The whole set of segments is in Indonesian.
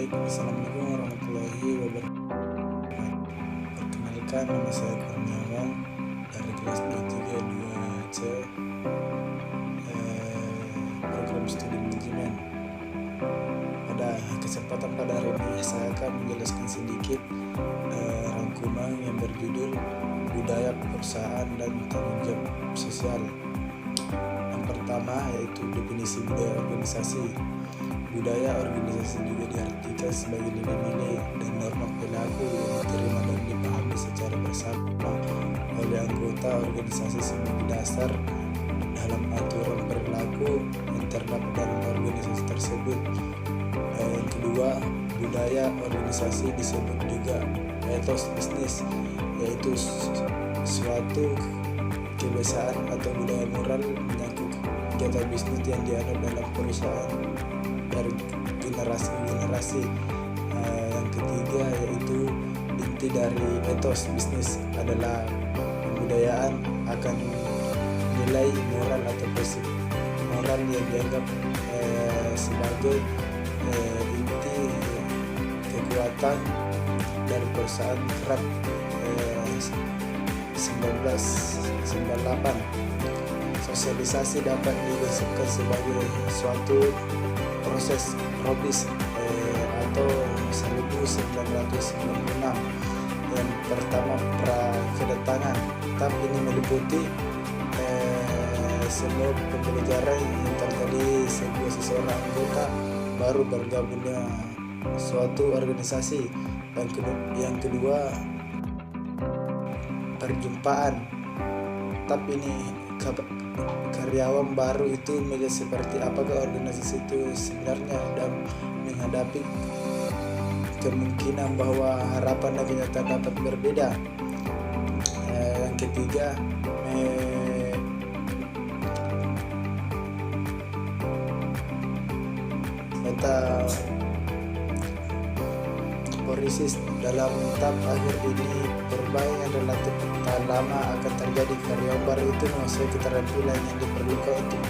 Baik, Assalamualaikum warahmatullahi wabarakatuh. Perkenalkan, nama saya Kurniawan dari kelas 23 2C, program studi manajemen. Pada kesempatan pada hari ini saya akan menjelaskan sedikit rangkuman yang berjudul budaya perusahaan dan tanggung jawab sosial. Yang pertama yaitu definisi budaya organisasi. Budaya organisasi juga diartikan sebagai nilai-nilai dan norma perilaku yang diterima dan dipahami secara bersama oleh anggota organisasi sebagai dasar dalam aturan perilaku yang terdapat dalam organisasi tersebut. Yang kedua, budaya organisasi disebut juga etos bisnis, yaitu suatu kebiasaan atau budaya moral menyangkut kegiatan bisnis yang dianut dalam perusahaan dari generasi ke generasi. Yang ketiga yaitu inti dari etos bisnis adalah pembudayaan akan nilai moral atau prinsip moral yang dianggap sebagai inti kekuatan dari perusahaan kerap 1998. Sosialisasi dapat dikonsepkan sebagai suatu proses robis atau 1996. Yang pertama, pra-kedatangan. Tahap ini meliputi semua pembelajaran yang terjadi sebelum seseorang anggota baru bergabungnya suatu organisasi. Yang kedua, perjumpaan. Tahap ini karyawan baru itu melihat seperti apakah organisasi itu sebenarnya dan menghadapi kemungkinan bahwa harapan dan kenyataan dapat berbeda. Yang ketiga, metaporesis. Dalam tahap akhir ini perubahan yang relatif tak lama akan terjadi. Karyawan baru itu menguasai keterampilan yang diperlukan untuk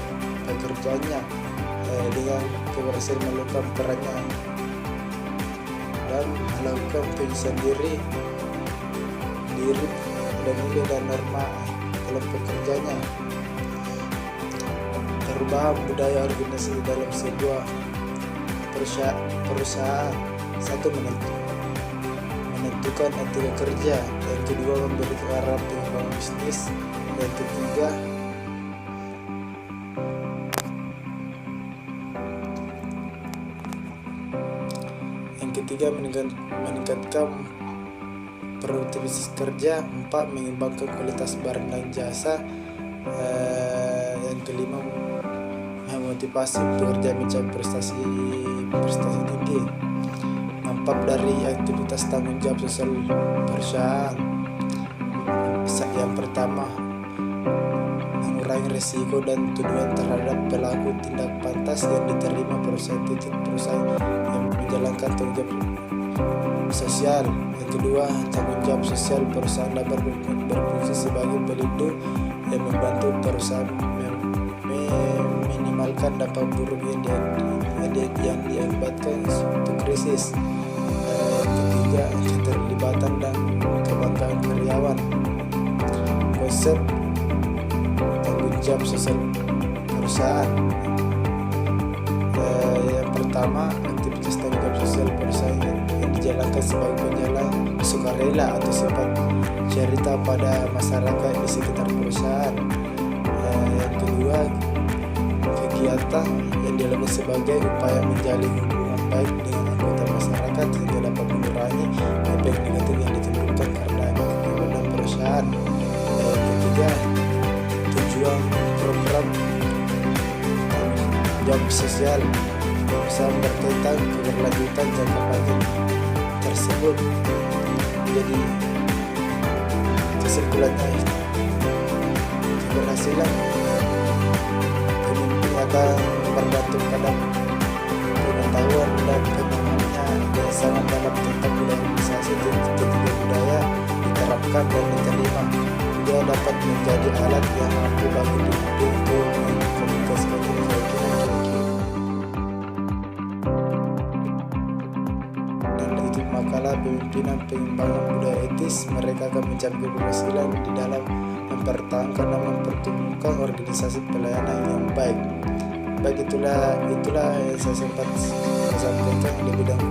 pekerjaannya dengan keberhasilan melakukan perannya dan melakukan penyesuaian diri dan nilai dan norma dalam pekerjaannya. Perubahan budaya organisasi dalam sebuah perusahaan. Satu, menentukan etika kerja. Yang kedua, memberikan arah pengembangan bisnis. Yang ketiga, meningkatkan produktivitas kerja. 4, mengembangkan kualitas barang dan jasa. Yang kelima, memotivasi pekerja mencapai prestasi tinggi. Dampak dari aktivitas tanggung jawab sosial perusahaan. Yang pertama, mengurangi risiko dan tuduhan terhadap pelaku tindak pantas yang diterima perusahaan yang menjalankan tanggung jawab sosial. Yang kedua, tanggung jawab sosial perusahaan dapat berfungsi sebagai pelindung yang membantu perusahaan meminimalkan dampak buruk yang diakibatkan suatu krisis. Ketiga, keterlibatan dan kebanggaan karyawan. Konsep tanggung jawab sosial perusahaan. Yang pertama, aktivitas tanggung jawab sosial perusahaan yang dijalankan sebagai penjalan sukarela atau sifat cerita pada masyarakat di sekitar perusahaan. Yang kedua, kegiatan yang dilakukan sebagai upaya menjalin hubungan baik dengan anggota masyarakat sehingga dapat mengurangi efek negatif yang ditimbulkan karena kegiatan perusahaan. Ketiga, tujuan program jawab sosial perusahaan berkaitan keberlanjutan jangka panjang tersebut. Jadi kesimpulannya, keberhasilan akan bergantung pada pengetahuan dan pemahamannya yang sangat dalam tentang budaya organisasi. Ketiga budaya diterapkan dan diterima, dia dapat menjadi alat yang mampu bagi diri untuk mengkomunikasikan keyakinan. kepala pemimpinan pengembangan budaya etis, mereka akan mencapai keberhasilan di dalam mempertahankan dan mempertumbuhkan organisasi pelayanan yang baik. Itulah yang saya sempat sampaikan di bidang